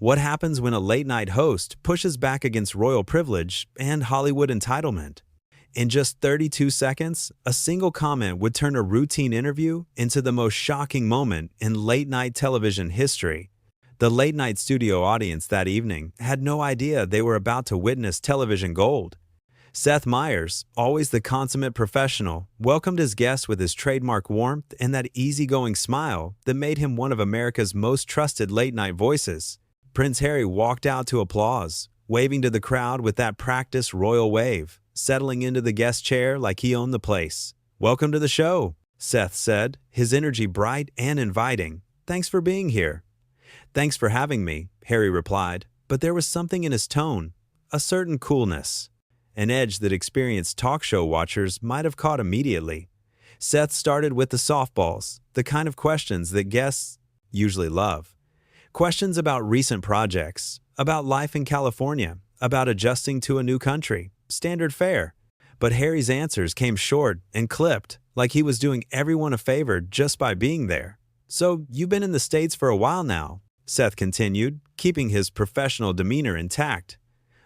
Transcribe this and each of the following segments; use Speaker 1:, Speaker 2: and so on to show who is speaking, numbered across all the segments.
Speaker 1: What happens when a late-night host pushes back against royal privilege and Hollywood entitlement? In just 32 seconds, a single comment would turn a routine interview into the most shocking moment in late-night television history. The late-night studio audience that evening had no idea they were about to witness television gold. Seth Meyers, always the consummate professional, welcomed his guests with his trademark warmth and that easygoing smile that made him one of America's most trusted late-night voices. Prince Harry walked out to applause, waving to the crowd with that practiced royal wave, settling into the guest chair like he owned the place. "Welcome to the show," Seth said, his energy bright and inviting. "Thanks for being here." "Thanks for having me," Harry replied, but there was something in his tone, a certain coolness, an edge that experienced talk show watchers might have caught immediately. Seth started with the softballs, the kind of questions that guests usually love. Questions about recent projects, about life in California, about adjusting to a new country. Standard fare. But Harry's answers came short and clipped, like he was doing everyone a favor just by being there. "So, you've been in the States for a while now," Seth continued, keeping his professional demeanor intact.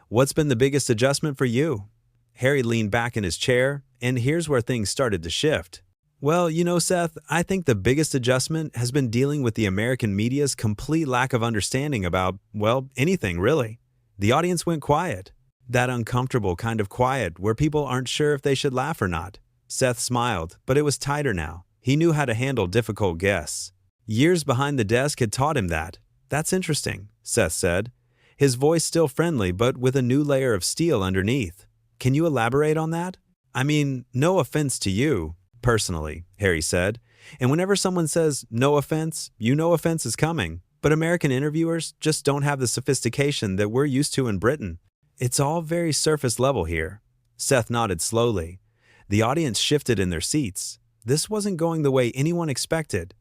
Speaker 1: "What's been the biggest adjustment for you?" Harry leaned back in his chair, and here's where things started to shift. "Well, Seth, I think the biggest adjustment has been dealing with the American media's complete lack of understanding about, well, anything really." The audience went quiet. That uncomfortable kind of quiet where people aren't sure if they should laugh or not. Seth smiled, but it was tighter now. He knew how to handle difficult guests. Years behind the desk had taught him that. "That's interesting," Seth said, his voice still friendly but with a new layer of steel underneath. "Can you elaborate on that?" "I mean, no offense to you, personally," Harry said. "And whenever someone says no offense, you know offense is coming. But American interviewers just don't have the sophistication that we're used to in Britain. It's all very surface level here." Seth nodded slowly. The audience shifted in their seats. This wasn't going the way anyone expected.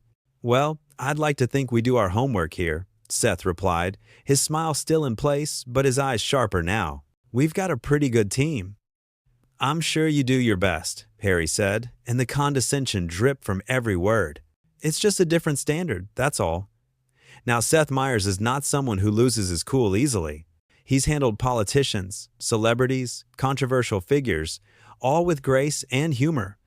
Speaker 1: "Well, I'd like to think we do our homework here," Seth replied, his smile still in place, but his eyes sharper now. "We've got a pretty good team." "I'm sure you do your best," Harry said, and the condescension dripped from every word. "It's just a different standard, that's all." Now, Seth Meyers is not someone who loses his cool easily. He's handled politicians, celebrities, controversial figures, all with grace and humor.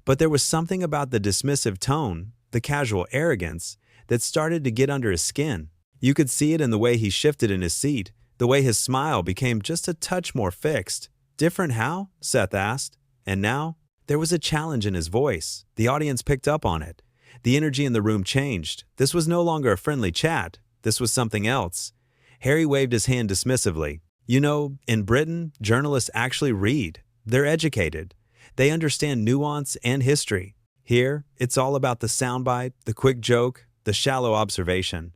Speaker 1: But there was something about the dismissive tone, the casual arrogance, that started to get under his skin. You could see it in the way he shifted in his seat, the way his smile became just a touch more fixed. "Different how?" Seth asked. And now, there was a challenge in his voice. The audience picked up on it. The energy in the room changed. This was no longer a friendly chat. This was something else. Harry waved his hand dismissively. In Britain, journalists actually read. They're educated. They understand nuance and history. Here, it's all about the soundbite, the quick joke, the shallow observation."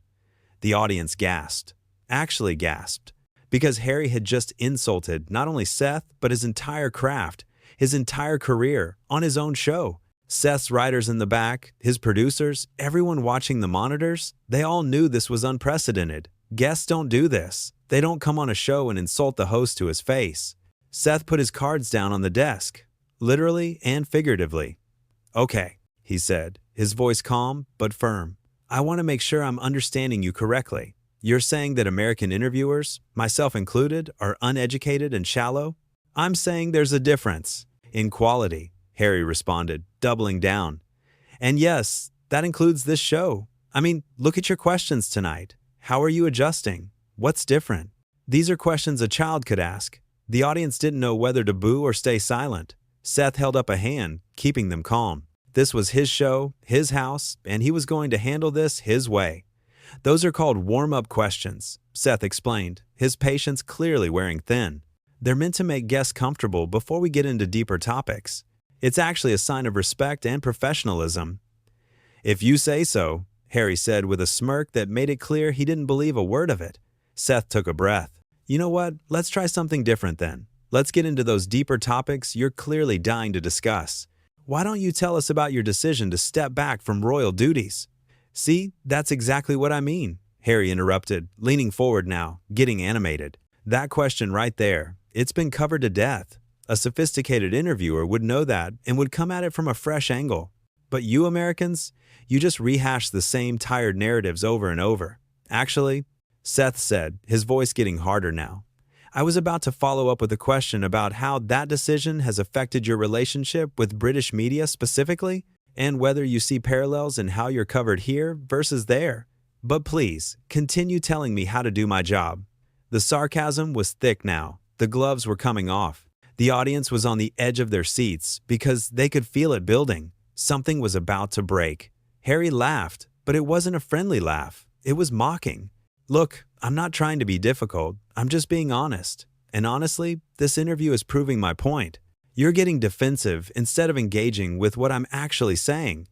Speaker 1: The audience gasped. Actually gasped. Because Harry had just insulted not only Seth, but his entire craft, his entire career, on his own show. Seth's writers in the back, his producers, everyone watching the monitors, they all knew this was unprecedented. Guests don't do this. They don't come on a show and insult the host to his face. Seth put his cards down on the desk, literally and figuratively. "Okay," he said, his voice calm but firm. "I want to make sure I'm understanding you correctly. You're saying that American interviewers, myself included, are uneducated and shallow?" "I'm saying there's a difference in quality," Harry responded, doubling down. "And yes, that includes this show. I mean, look at your questions tonight. How are you adjusting? What's different?" These are questions a child could ask. The audience didn't know whether to boo or stay silent. Seth held up a hand, keeping them calm. This was his show, his house, and he was going to handle this his way. "Those are called warm-up questions," Seth explained, his patience clearly wearing thin. "They're meant to make guests comfortable before we get into deeper topics. It's actually a sign of respect and professionalism." "If you say so," Harry said with a smirk that made it clear he didn't believe a word of it. Seth took a breath. "You know what? Let's try something different then. Let's get into those deeper topics you're clearly dying to discuss. Why don't you tell us about your decision to step back from royal duties?" "See, that's exactly what I mean," Harry interrupted, leaning forward now, getting animated. "That question right there, it's been covered to death. A sophisticated interviewer would know that and would come at it from a fresh angle. But you Americans, you just rehash the same tired narratives over and over. Actually, Seth said, his voice getting harder now. I was about to follow up with a question about how that decision has affected your relationship with British media specifically, and whether you see parallels in how you're covered here versus there. But please, continue telling me how to do my job. The sarcasm was thick now. The gloves were coming off. The audience was on the edge of their seats because they could feel it building. Something was about to break. Harry laughed, but it wasn't a friendly laugh. It was mocking. Look, I'm not trying to be difficult. I'm just being honest. And honestly, this interview is proving my point. You're getting defensive instead of engaging with what I'm actually saying.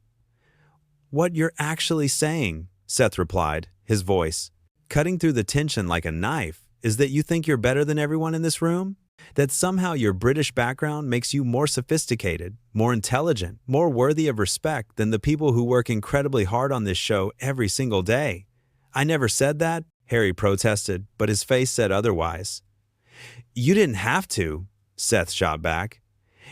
Speaker 1: What you're actually saying, Seth replied, his voice cutting through the tension like a knife, is that you think you're better than everyone in this room? That somehow your British background makes you more sophisticated, more intelligent, more worthy of respect than the people who work incredibly hard on this show every single day. I never said that, Harry protested, but his face said otherwise. You didn't have to, Seth shot back.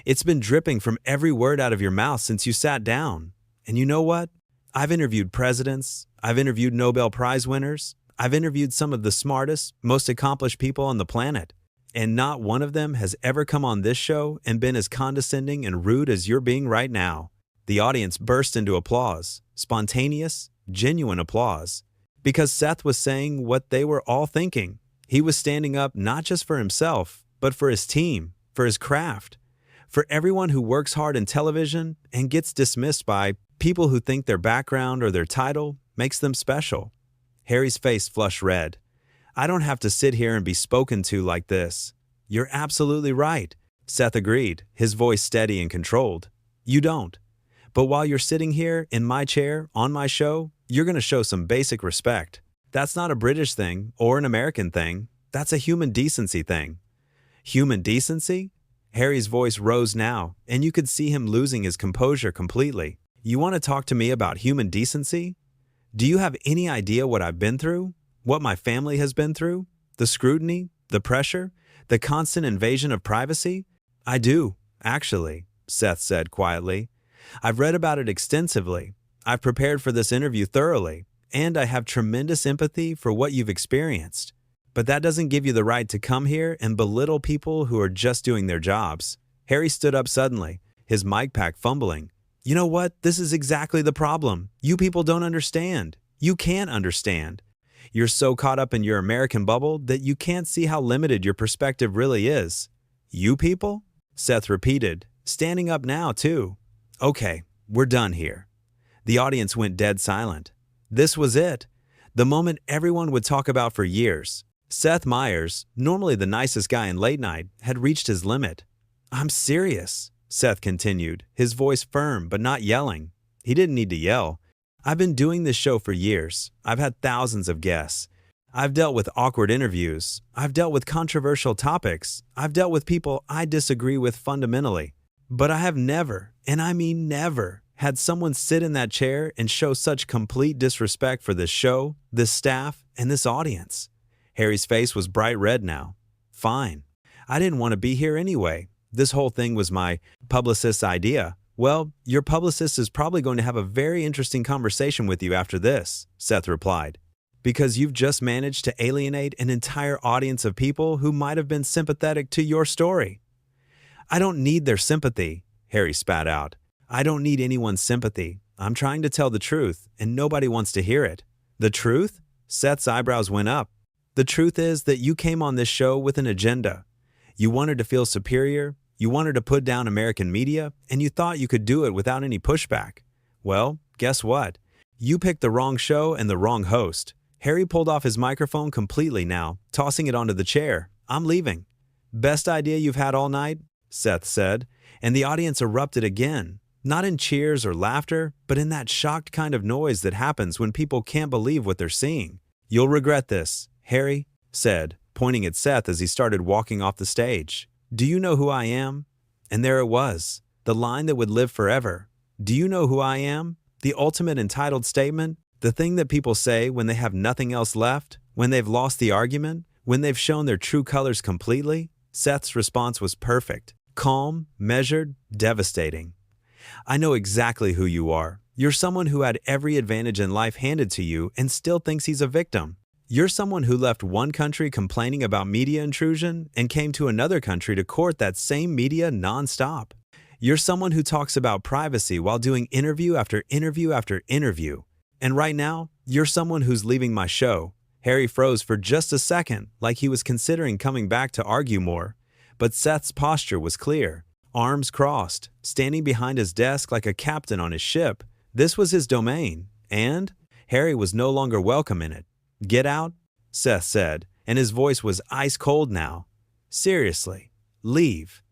Speaker 1: It's been dripping from every word out of your mouth since you sat down. And you know what? I've interviewed presidents, I've interviewed Nobel Prize winners, I've interviewed some of the smartest, most accomplished people on the planet. And not one of them has ever come on this show and been as condescending and rude as you're being right now. The audience burst into applause, spontaneous, genuine applause. Because Seth was saying what they were all thinking. He was standing up not just for himself, but for his team, for his craft, for everyone who works hard in television and gets dismissed by people who think their background or their title makes them special. Harry's face flushed red. I don't have to sit here and be spoken to like this. You're absolutely right, Seth agreed, his voice steady and controlled. You don't. But while you're sitting here in my chair on my show, you're going to show some basic respect. That's not a British thing or an American thing. That's a human decency thing. Human decency? Harry's voice rose now, and you could see him losing his composure completely. You want to talk to me about human decency? Do you have any idea what I've been through? What my family has been through? The scrutiny? The pressure? The constant invasion of privacy? I do, actually, Seth said quietly. I've read about it extensively. I've prepared for this interview thoroughly, and I have tremendous empathy for what you've experienced. But that doesn't give you the right to come here and belittle people who are just doing their jobs. Harry stood up suddenly, his mic pack fumbling. You know what? This is exactly the problem. You people don't understand. You can't understand. You're so caught up in your American bubble that you can't see how limited your perspective really is. You people? Seth repeated, standing up now too. Okay, we're done here. The audience went dead silent. This was it. The moment everyone would talk about for years. Seth Meyers, normally the nicest guy in late night, had reached his limit. I'm serious, Seth continued, his voice firm but not yelling. He didn't need to yell. I've been doing this show for years. I've had thousands of guests. I've dealt with awkward interviews. I've dealt with controversial topics. I've dealt with people I disagree with fundamentally. But I have never, and I mean never, had someone sit in that chair and show such complete disrespect for this show, this staff, and this audience. Harry's face was bright red now. Fine. I didn't want to be here anyway. This whole thing was my publicist's idea. Well, your publicist is probably going to have a very interesting conversation with you after this, Seth replied, because you've just managed to alienate an entire audience of people who might have been sympathetic to your story. I don't need their sympathy, Harry spat out. I don't need anyone's sympathy. I'm trying to tell the truth, and nobody wants to hear it. The truth? Seth's eyebrows went up. The truth is that you came on this show with an agenda. You wanted to feel superior, you wanted to put down American media, and you thought you could do it without any pushback. Well, guess what? You picked the wrong show and the wrong host. Harry pulled off his microphone completely now, tossing it onto the chair. I'm leaving. Best idea you've had all night? Seth said, and the audience erupted again. Not in cheers or laughter, but in that shocked kind of noise that happens when people can't believe what they're seeing. You'll regret this, Harry said, pointing at Seth as he started walking off the stage. Do you know who I am? And there it was, the line that would live forever. Do you know who I am? The ultimate entitled statement, the thing that people say when they have nothing else left, when they've lost the argument, when they've shown their true colors completely. Seth's response was perfect, calm, measured, devastating. I know exactly who you are. You're someone who had every advantage in life handed to you and still thinks he's a victim. You're someone who left one country complaining about media intrusion and came to another country to court that same media nonstop. You're someone who talks about privacy while doing interview after interview after interview. And right now, you're someone who's leaving my show. Harry froze for just a second, like he was considering coming back to argue more. But Seth's posture was clear, arms crossed, standing behind his desk like a captain on his ship. This was his domain, and Harry was no longer welcome in it. "Get out," Seth said, and his voice was ice cold now. "Seriously, leave."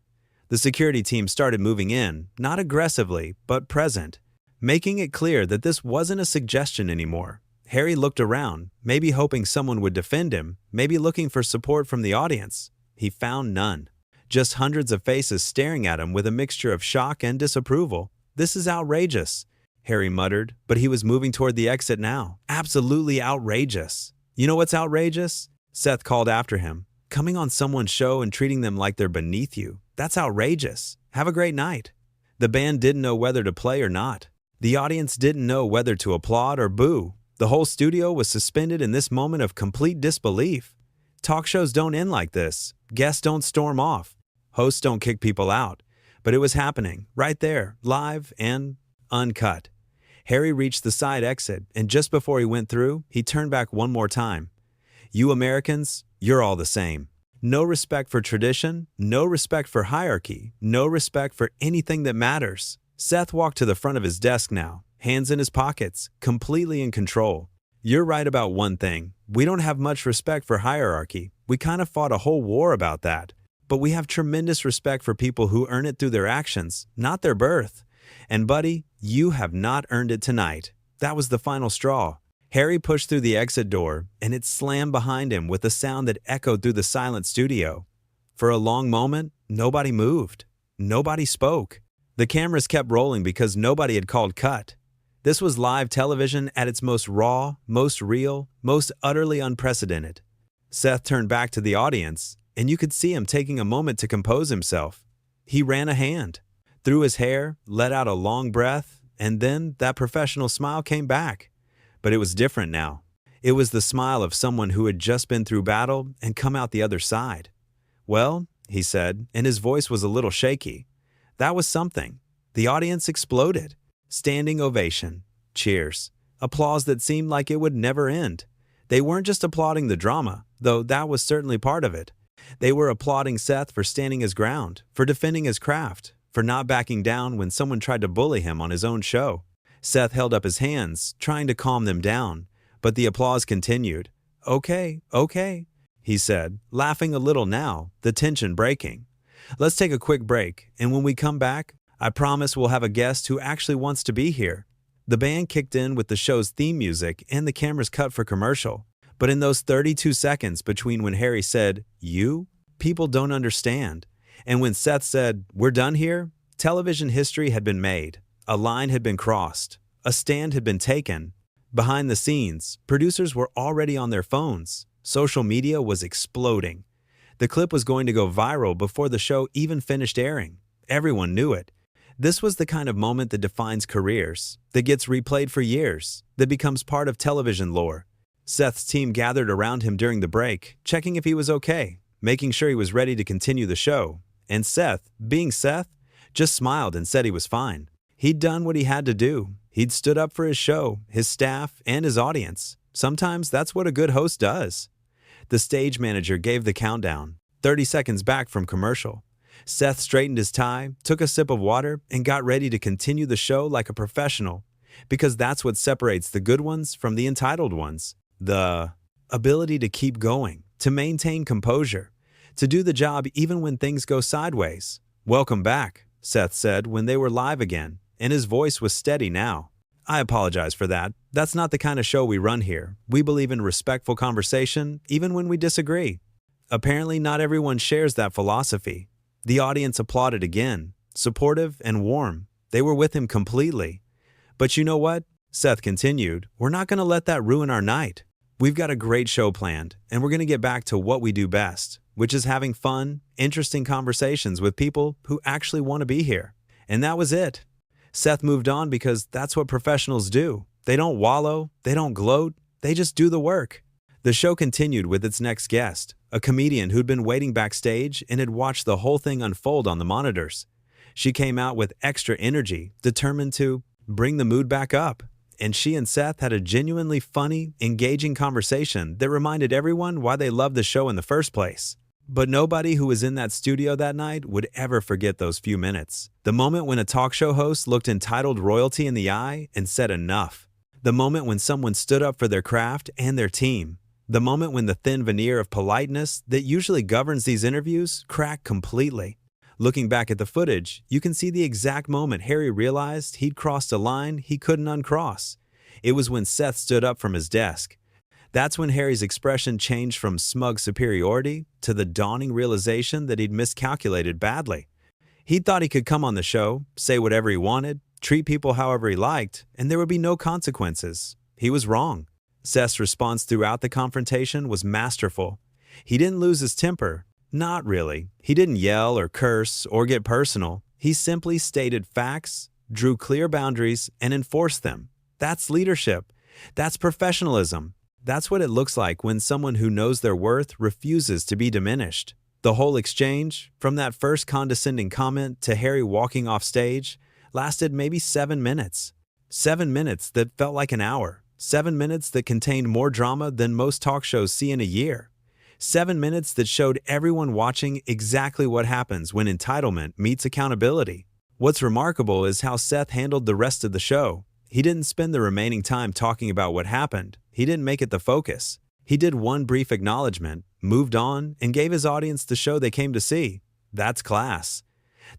Speaker 1: The security team started moving in, not aggressively, but present, making it clear that this wasn't a suggestion anymore. Harry looked around, maybe hoping someone would defend him, maybe looking for support from the audience. He found none. Just hundreds of faces staring at him with a mixture of shock and disapproval. "This is outrageous," Harry muttered, but he was moving toward the exit now. "Absolutely outrageous." "You know what's outrageous?" Seth called after him. "Coming on someone's show and treating them like they're beneath you. That's outrageous. Have a great night." The band didn't know whether to play or not. The audience didn't know whether to applaud or boo. The whole studio was suspended in this moment of complete disbelief. Talk shows don't end like this. Guests don't storm off. Hosts don't kick people out. But it was happening, right there, live and uncut. Harry reached the side exit, and just before he went through, he turned back one more time. "You Americans, you're all the same. No respect for tradition, no respect for hierarchy, no respect for anything that matters." Seth walked to the front of his desk now, hands in his pockets, completely in control. "You're right about one thing. We don't have much respect for hierarchy. We kind of fought a whole war about that. But we have tremendous respect for people who earn it through their actions, not their birth. And buddy, you have not earned it tonight." That was the final straw. Harry pushed through the exit door, and it slammed behind him with a sound that echoed through the silent studio. For a long moment, nobody moved. Nobody spoke. The cameras kept rolling because nobody had called cut. This was live television at its most raw, most real, most utterly unprecedented. Seth turned back to the audience, and you could see him taking a moment to compose himself. He ran a hand through his hair, let out a long breath, and then that professional smile came back. But it was different now. It was the smile of someone who had just been through battle and come out the other side. "Well," he said, and his voice was a little shaky. That was something. The audience exploded. Standing ovation. Cheers. Applause that seemed like it would never end. They weren't just applauding the drama, though that was certainly part of it. They were applauding Seth for standing his ground, for defending his craft, for not backing down when someone tried to bully him on his own show. Seth held up his hands, trying to calm them down, but the applause continued. Okay, he said, laughing a little now, the tension breaking. "Let's take a quick break, and when we come back, I promise we'll have a guest who actually wants to be here." The band kicked in with the show's theme music and the cameras cut for commercial. But in those 32 seconds between when Harry said, "You," people don't understand, and when Seth said, "We're done here," television history had been made. A line had been crossed. A stand had been taken. Behind the scenes, producers were already on their phones. Social media was exploding. The clip was going to go viral before the show even finished airing. Everyone knew it. This was the kind of moment that defines careers, that gets replayed for years, that becomes part of television lore. Seth's team gathered around him during the break, checking if he was okay, making sure he was ready to continue the show. And Seth, being Seth, just smiled and said he was fine. He'd done what he had to do. He'd stood up for his show, his staff, and his audience. Sometimes that's what a good host does. The stage manager gave the countdown, 30 seconds back from commercial. Seth straightened his tie, took a sip of water, and got ready to continue the show like a professional. Because that's what separates the good ones from the entitled ones. The ability to keep going, to maintain composure, to do the job even when things go sideways. "Welcome back," Seth said when they were live again, and his voice was steady now. "I apologize for that. That's not the kind of show we run here. We believe in respectful conversation, even when we disagree." Apparently, not everyone shares that philosophy. The audience applauded again, supportive and warm. They were with him completely. "But you know what?" Seth continued. "We're not going to let that ruin our night. We've got a great show planned, and we're going to get back to what we do best, which is having fun, interesting conversations with people who actually want to be here." And that was it. Seth moved on because that's what professionals do. They don't wallow, they don't gloat, they just do the work. The show continued with its next guest, a comedian who'd been waiting backstage and had watched the whole thing unfold on the monitors. She came out with extra energy, determined to bring the mood back up. And she and Seth had a genuinely funny, engaging conversation that reminded everyone why they loved the show in the first place. But nobody who was in that studio that night would ever forget those few minutes. The moment when a talk show host looked entitled royalty in the eye and said enough. The moment when someone stood up for their craft and their team. The moment when the thin veneer of politeness that usually governs these interviews cracked completely. Looking back at the footage, you can see the exact moment Harry realized he'd crossed a line he couldn't uncross. It was when Seth stood up from his desk. That's when Harry's expression changed from smug superiority to the dawning realization that he'd miscalculated badly. He thought he could come on the show, say whatever he wanted, treat people however he liked, and there would be no consequences. He was wrong. Seth's response throughout the confrontation was masterful. He didn't lose his temper. Not really. He didn't yell or curse or get personal. He simply stated facts, drew clear boundaries, and enforced them. That's leadership. That's professionalism. That's what it looks like when someone who knows their worth refuses to be diminished. The whole exchange, from that first condescending comment to Harry walking off stage, lasted maybe 7 minutes. 7 minutes that felt like an hour. 7 minutes that contained more drama than most talk shows see in a year. 7 minutes that showed everyone watching exactly what happens when entitlement meets accountability. What's remarkable is how Seth handled the rest of the show. He didn't spend the remaining time talking about what happened. He didn't make it the focus. He did one brief acknowledgement, moved on, and gave his audience the show they came to see. That's class.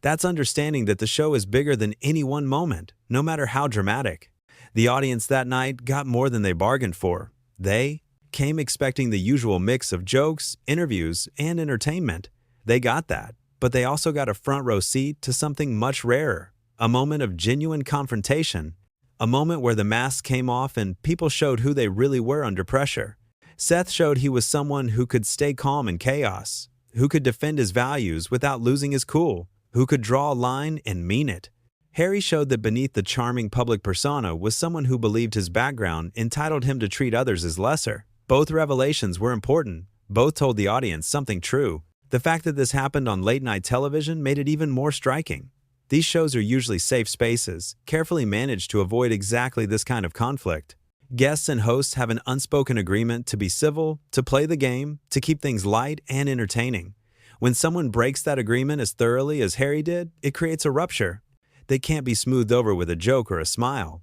Speaker 1: That's understanding that the show is bigger than any one moment, no matter how dramatic. The audience that night got more than they bargained for. They came expecting the usual mix of jokes, interviews, and entertainment. They got that, but they also got a front row seat to something much rarer, a moment of genuine confrontation, a moment where the mask came off and people showed who they really were under pressure. Seth showed he was someone who could stay calm in chaos, who could defend his values without losing his cool, who could draw a line and mean it. Harry showed that beneath the charming public persona was someone who believed his background entitled him to treat others as lesser. Both revelations were important. Both told the audience something true. The fact that this happened on late-night television made it even more striking. These shows are usually safe spaces, carefully managed to avoid exactly this kind of conflict. Guests and hosts have an unspoken agreement to be civil, to play the game, to keep things light and entertaining. When someone breaks that agreement as thoroughly as Harry did, it creates a rupture. They can't be smoothed over with a joke or a smile.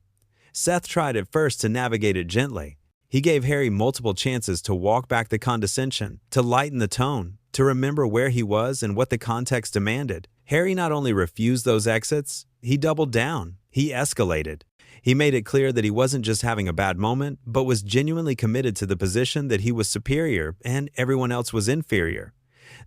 Speaker 1: Seth tried at first to navigate it gently. He gave Harry multiple chances to walk back the condescension, to lighten the tone, to remember where he was and what the context demanded. Harry not only refused those exits, he doubled down. He escalated. He made it clear that he wasn't just having a bad moment, but was genuinely committed to the position that he was superior and everyone else was inferior.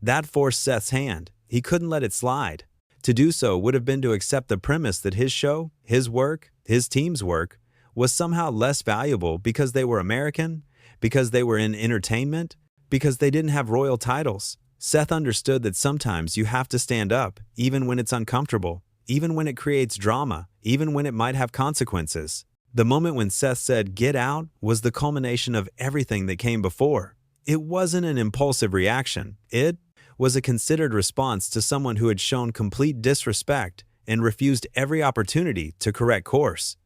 Speaker 1: That forced Seth's hand. He couldn't let it slide. To do so would have been to accept the premise that his show, his work, his team's work, was somehow less valuable because they were American, because they were in entertainment, because they didn't have royal titles. Seth understood that sometimes you have to stand up, even when it's uncomfortable, even when it creates drama, even when it might have consequences. The moment when Seth said, "Get out," was the culmination of everything that came before. It wasn't an impulsive reaction. It was a considered response to someone who had shown complete disrespect and refused every opportunity to correct course.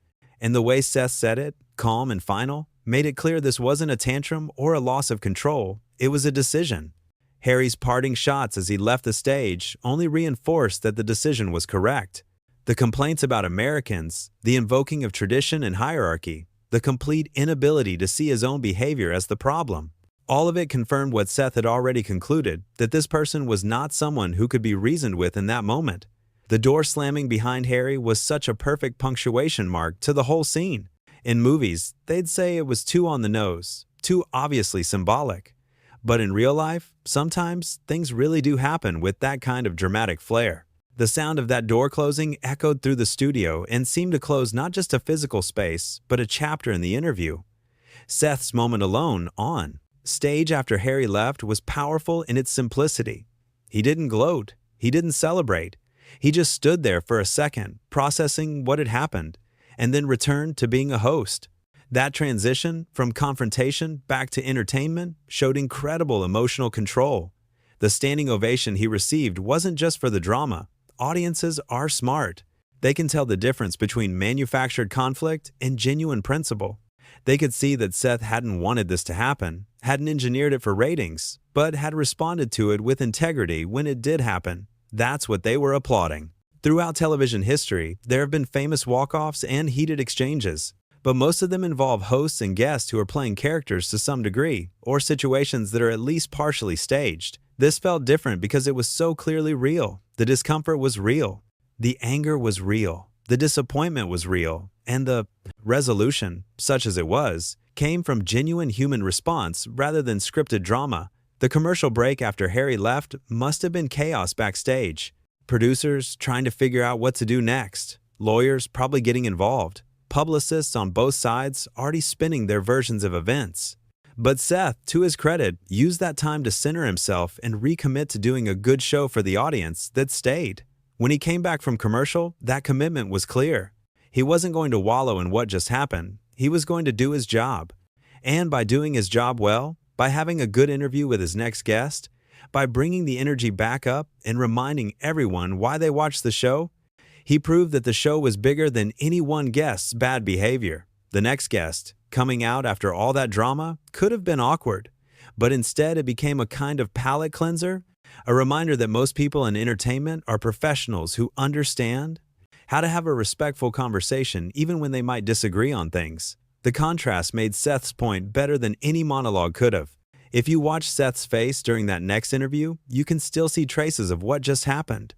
Speaker 1: And the way Seth said it, calm and final, made it clear this wasn't a tantrum or a loss of control. It was a decision. Harry's parting shots as he left the stage only reinforced that the decision was correct. The complaints about Americans, the invoking of tradition and hierarchy, the complete inability to see his own behavior as the problem. All of it confirmed what Seth had already concluded, that this person was not someone who could be reasoned with in that moment. The door slamming behind Harry was such a perfect punctuation mark to the whole scene. In movies, they'd say it was too on the nose, too obviously symbolic. But in real life, sometimes things really do happen with that kind of dramatic flair. The sound of that door closing echoed through the studio and seemed to close not just a physical space, but a chapter in the interview. Seth's moment alone, on stage after Harry left, was powerful in its simplicity. He didn't gloat. He didn't celebrate. He just stood there for a second, processing what had happened, and then returned to being a host. That transition from confrontation back to entertainment showed incredible emotional control. The standing ovation he received wasn't just for the drama. Audiences are smart. They can tell the difference between manufactured conflict and genuine principle. They could see that Seth hadn't wanted this to happen, hadn't engineered it for ratings, but had responded to it with integrity when it did happen. That's what they were applauding. Throughout television history, there have been famous walk-offs and heated exchanges, but most of them involve hosts and guests who are playing characters to some degree, or situations that are at least partially staged. This felt different because it was so clearly real. The discomfort was real. The anger was real. The disappointment was real. And the resolution, such as it was, came from genuine human response rather than scripted drama. The commercial break after Harry left must have been chaos backstage. Producers trying to figure out what to do next. Lawyers probably getting involved. Publicists on both sides already spinning their versions of events. But Seth, to his credit, used that time to center himself and recommit to doing a good show for the audience that stayed. When he came back from commercial, that commitment was clear. He wasn't going to wallow in what just happened. He was going to do his job. And by doing his job well, by having a good interview with his next guest, by bringing the energy back up and reminding everyone why they watched the show, he proved that the show was bigger than any one guest's bad behavior. The next guest, coming out after all that drama, could have been awkward, but instead it became a kind of palate cleanser, a reminder that most people in entertainment are professionals who understand how to have a respectful conversation even when they might disagree on things. The contrast made Seth's point better than any monologue could have. If you watch Seth's face during that next interview, you can still see traces of what just happened.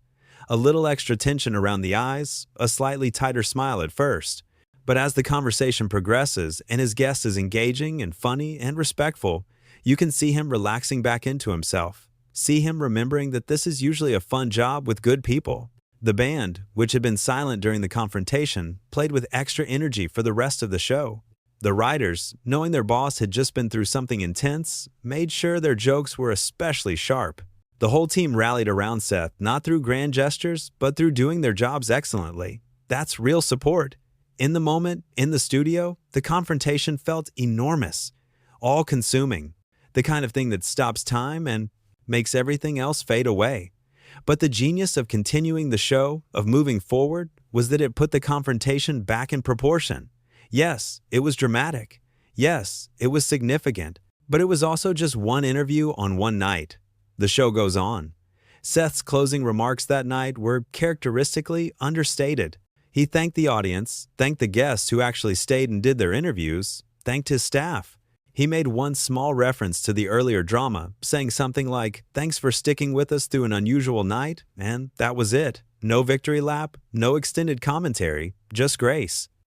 Speaker 1: A little extra tension around the eyes, a slightly tighter smile at first. But as the conversation progresses and his guest is engaging and funny and respectful, you can see him relaxing back into himself. See him remembering that this is usually a fun job with good people. The band, which had been silent during the confrontation, played with extra energy for the rest of the show. The writers, knowing their boss had just been through something intense, made sure their jokes were especially sharp. The whole team rallied around Seth, not through grand gestures, but through doing their jobs excellently. That's real support. In the moment, in the studio, the confrontation felt enormous, all-consuming, the kind of thing that stops time and makes everything else fade away. But the genius of continuing the show, of moving forward, was that it put the confrontation back in proportion. Yes, it was dramatic. Yes, it was significant. But it was also just one interview on one night. The show goes on. Seth's closing remarks that night were characteristically understated. He thanked the audience, thanked the guests who actually stayed and did their interviews, thanked his staff. He made one small reference to the earlier drama, saying something like, "Thanks for sticking with us through an unusual night," and that was it. No victory lap, no extended commentary, just grace.